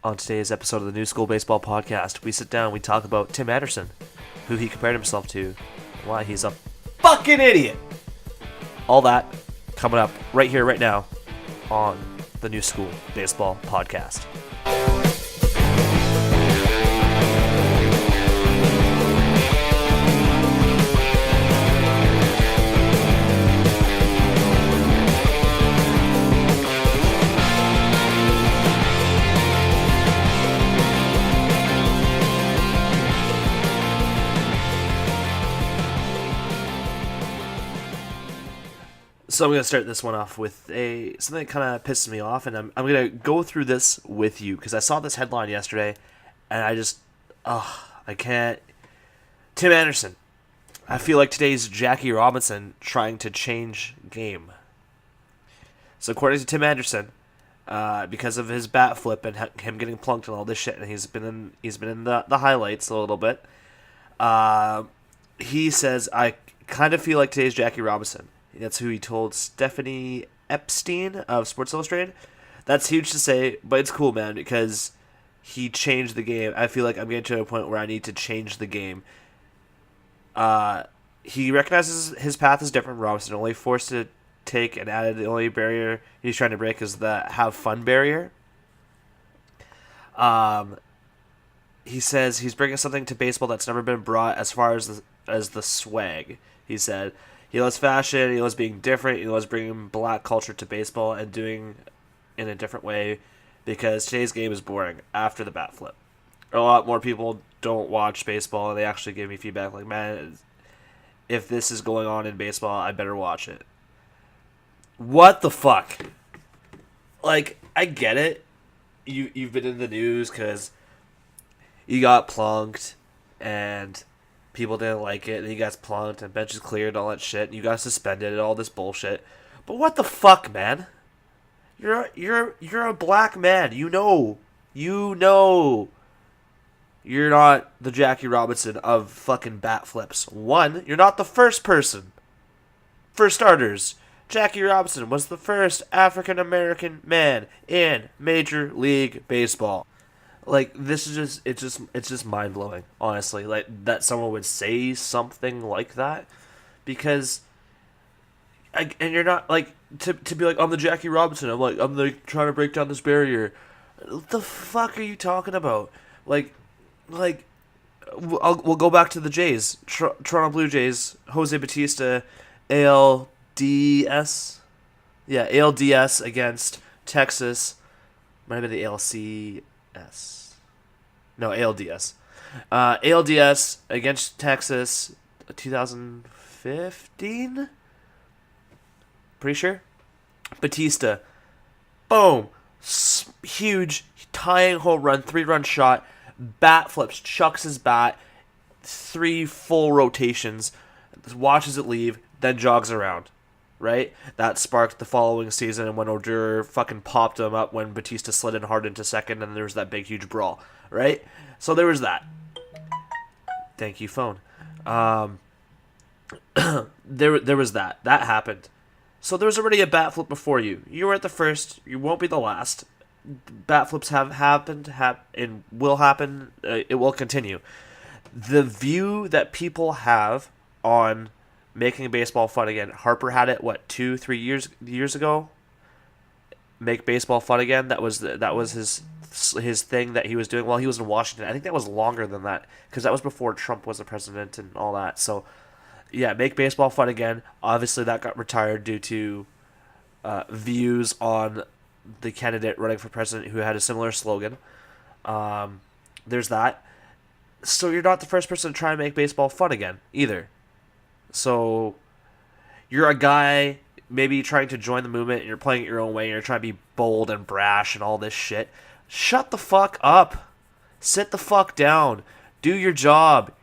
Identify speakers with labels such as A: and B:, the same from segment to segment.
A: On today's episode of the New School Baseball Podcast, we sit down, we talk about Tim Anderson, who he compared himself to, why he's a fucking idiot. All that coming up right here, right now, on the New School Baseball Podcast. So I'm going to start this one off with something that kind of pisses me off, and I'm going to go through this with you, because I saw this headline yesterday, and I can't. Tim Anderson. I feel like today's Jackie Robinson trying to change game. So according to Tim Anderson, because of his bat flip and him getting plunked and all this shit, and he's been in the highlights a little bit, he says, I kind of feel like today's Jackie Robinson. That's who he told Stephanie Epstein of Sports Illustrated. That's huge to say, but it's cool, man, because he changed the game. I feel like I'm getting to a point where I need to change the game. He recognizes his path is different from Robinson. Only forced to take and added the only barrier he's trying to break is the have fun barrier. He says he's bringing something to baseball that's never been brought as far as the swag. He said he loves fashion, he loves being different, he loves bringing black culture to baseball and doing in a different way because today's game is boring after the bat flip. A lot more people don't watch baseball and they actually give me feedback like, man, if this is going on in baseball, I better watch it. What the fuck? Like, I get it. You've been in the news because you got plunked and people didn't like it, and you got plunked, and benches cleared, and all that shit, and you got suspended, and all this bullshit. But what the fuck, man? You're a black man. You know. You're not the Jackie Robinson of fucking bat flips. One, you're not the first person. For starters, Jackie Robinson was the first African American man in Major League Baseball. Like, this is it's just mind blowing, honestly. Like, that someone would say something like that, because, and you're not like to be like, I'm the Jackie Robinson. I'm like trying to break down this barrier. What the fuck are you talking about? Like, we'll go back to the Jays, Toronto Blue Jays. Jose Bautista, ALDS, ALDS against Texas. Might have been the ALC. ALDS. ALDS against Texas, 2015? Pretty sure? Batista. Boom. Huge, tying home run, 3-run shot. Bat flips, chucks his bat, 3 full rotations, watches it leave, then jogs around. Right? That sparked the following season, and when Youre fucking popped him up when Batista slid in hard into second, and there was that big, huge brawl. Right? So there was that. Thank you, phone. There was that. That happened. So there was already a bat flip before you. You were at the first. You won't be the last. Bat flips have happened, and will happen. It will continue. The view that people have on making baseball fun again. Harper had it 2-3 years ago. Make baseball fun again. That was his thing that he was doing while he was in Washington. I think that was longer than that because that was before Trump was the president and all that. So yeah, make baseball fun again. Obviously that got retired due to views on the candidate running for president who had a similar slogan. There's that. So you're not the first person to try and make baseball fun again either. So you're a guy maybe trying to join the movement and you're playing it your own way and you're trying to be bold and brash and all this shit. Shut the fuck up. Sit the fuck down. Do your job.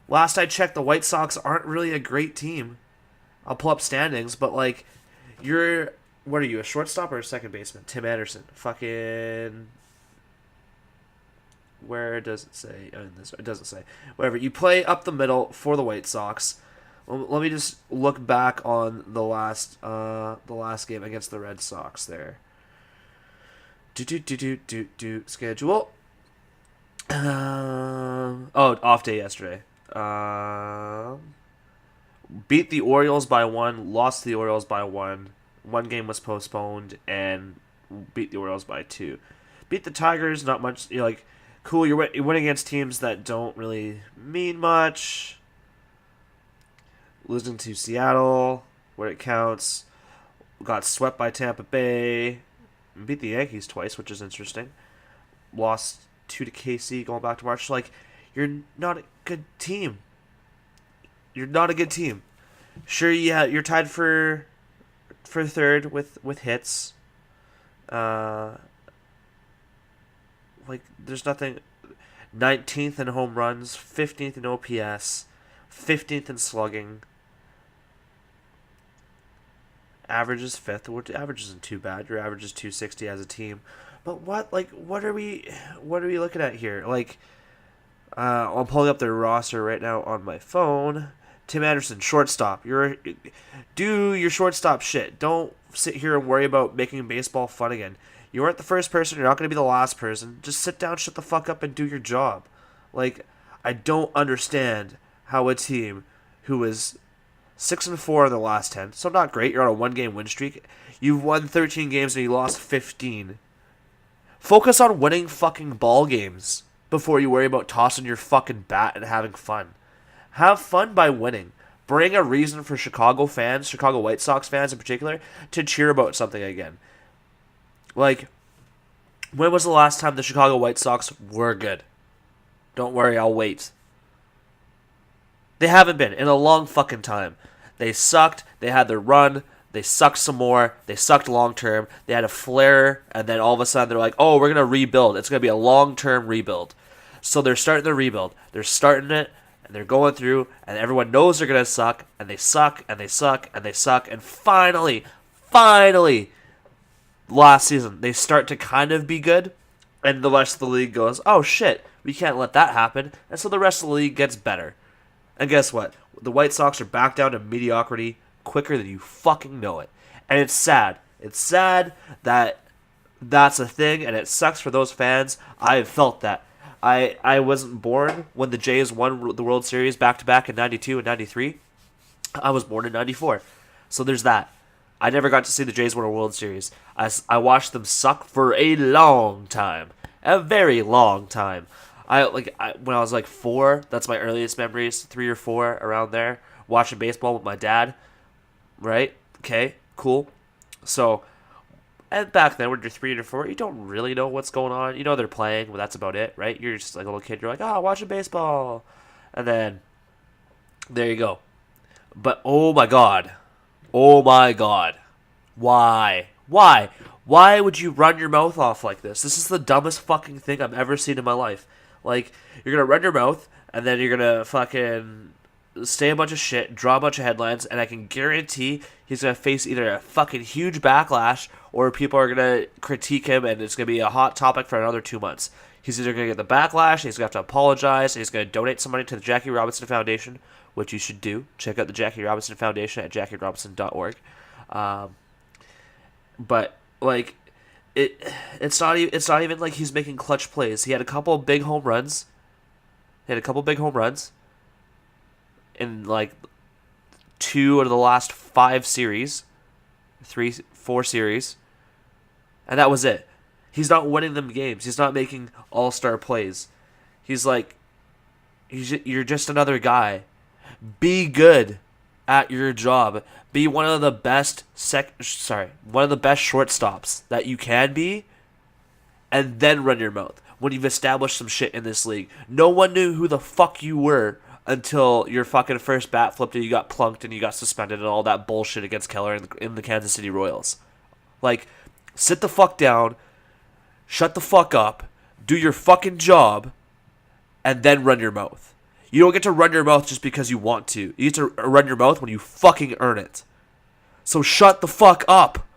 A: Last I checked, the White Sox aren't really a great team. I'll pull up standings, but like, what are you, a shortstop or a second baseman? Tim Anderson. Fucking, where does it say? It doesn't say. Whatever. You play up the middle for the White Sox. Let me just look back on the last game against the Red Sox there. Schedule. Off day yesterday. Beat the Orioles by 1, lost the Orioles by 1. One game was postponed, and beat the Orioles by 2. Beat the Tigers, not much. You're like, cool, you're winning against teams that don't really mean much. Losing to Seattle, where it counts. Got swept by Tampa Bay. Beat the Yankees twice, which is interesting. Lost 2 to KC going back to March. Like, you're not a good team. You're not a good team. Sure, yeah, you're tied for third with hits. Like, there's nothing. 19th in home runs, 15th in OPS, 15th in slugging. Average is 5th, which average isn't too bad. Your average is 260 as a team. But what are we looking at here? Like, I'm pulling up their roster right now on my phone. Tim Anderson, shortstop. Do your shortstop shit. Don't sit here and worry about making baseball fun again. You weren't the first person. You're not going to be the last person. Just sit down, shut the fuck up, and do your job. Like, I don't understand how a team who is 6-4 in the last 10, so not great. You're on a 1-game win streak. You've won 13 games and you lost 15. Focus on winning fucking ball games before you worry about tossing your fucking bat and having fun. Have fun by winning. Bring a reason for Chicago fans, Chicago White Sox fans in particular, to cheer about something again. Like, when was the last time the Chicago White Sox were good? Don't worry, I'll wait. They haven't been in a long fucking time. They sucked. They had their run. They sucked some more. They sucked long term. They had a flare, and then all of a sudden they're like, oh, we're going to rebuild. It's going to be a long-term rebuild. So they're starting the rebuild. They're starting it, and they're going through, and everyone knows they're going to suck, and they suck, and they suck, and they suck, and finally, last season, they start to kind of be good, and the rest of the league goes, oh shit, we can't let that happen, and so the rest of the league gets better. And guess what? The White Sox are back down to mediocrity quicker than you fucking know it. And it's sad. It's sad that that's a thing, and it sucks for those fans. I've felt that. I wasn't born when the Jays won the World Series back-to-back in 92 and 93. I was born in 94. So there's that. I never got to see the Jays win a World Series. I watched them suck for a long time. A very long time. When I was like 4, that's my earliest memories, 3 or 4, around there, watching baseball with my dad, right? Okay, cool. So, and back then when you're 3 or 4, you don't really know what's going on. You know they're playing, but that's about it, right? You're just like a little kid, you're like, watching baseball. And then, there you go. But, oh my god. Why? Why would you run your mouth off like this? This is the dumbest fucking thing I've ever seen in my life. Like, you're going to run your mouth, and then you're going to fucking say a bunch of shit, draw a bunch of headlines, and I can guarantee he's going to face either a fucking huge backlash, or people are going to critique him, and it's going to be a hot topic for another 2 months. He's either going to get the backlash, he's going to have to apologize, and he's going to donate some money to the Jackie Robinson Foundation, which you should do. Check out the Jackie Robinson Foundation at jackierobinson.org. But, like, it's not even like he's making clutch plays. He had a couple big home runs. In like 2 out of the last 5 series, 4 series, and that was it. He's not winning them games. He's not making all-star plays. He's like, you're just another guy. Be good at your job. Be one of the best shortstops that you can be, and then run your mouth when you've established some shit in this league. No one knew who the fuck you were until your fucking first bat flipped and you got plunked and you got suspended and all that bullshit against Keller in the Kansas City Royals. Like, sit the fuck down, shut the fuck up, do your fucking job, and then run your mouth. You don't get to run your mouth just because you want to. You get to run your mouth when you fucking earn it. So shut the fuck up.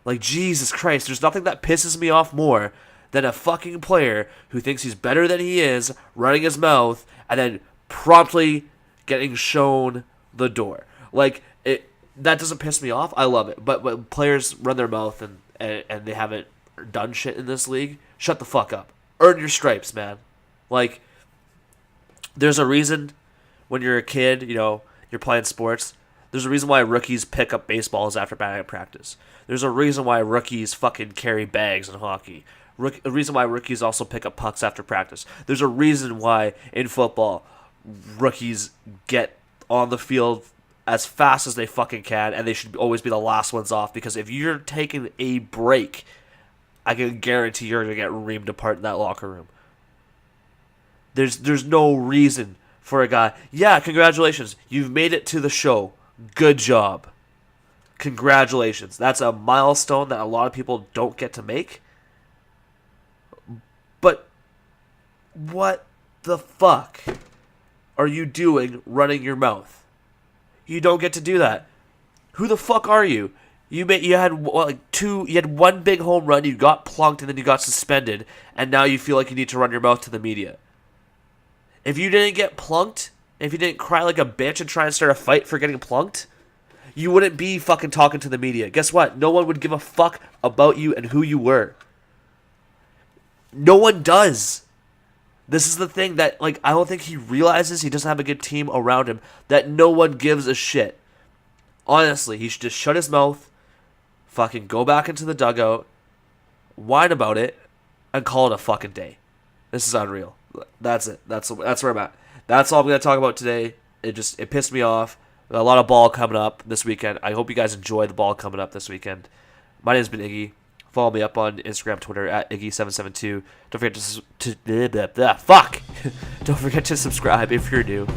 A: Like, Jesus Christ, there's nothing that pisses me off more than a fucking player who thinks he's better than he is, running his mouth, and then promptly getting shown the door. Like, that doesn't piss me off. I love it. But when players run their mouth and they haven't done shit in this league, shut the fuck up. Earn your stripes, man. Like, there's a reason when you're a kid, you're playing sports. There's a reason why rookies pick up baseballs after batting practice. There's a reason why rookies fucking carry bags in hockey. A reason why rookies also pick up pucks after practice. There's a reason why in football rookies get on the field as fast as they fucking can, and they should always be the last ones off, because if you're taking a break, I can guarantee you're going to get reamed apart in that locker room. There's no reason for a guy, yeah, congratulations, you've made it to the show. Good job. Congratulations. That's a milestone that a lot of people don't get to make. But what the fuck are you doing running your mouth? You don't get to do that. Who the fuck are you? You had one big home run, you got plunked, and then you got suspended, and now you feel like you need to run your mouth to the media. If you didn't get plunked, if you didn't cry like a bitch and try and start a fight for getting plunked, you wouldn't be fucking talking to the media. Guess what? No one would give a fuck about you and who you were. No one does. This is the thing that, I don't think he realizes, he doesn't have a good team around him, that no one gives a shit. Honestly, he should just shut his mouth, fucking go back into the dugout, whine about it, and call it a fucking day. This is unreal. That's it. That's where I'm at. That's all I'm going to talk about today. It pissed me off. A lot of ball coming up this weekend. I hope you guys enjoy the ball coming up this weekend. My name's been Iggy. Follow me up on Instagram, Twitter at Iggy772. Don't forget Don't forget to subscribe if you're new.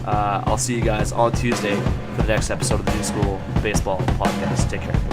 A: I'll see you guys on Tuesday for the next episode of the New School Baseball Podcast. Take care.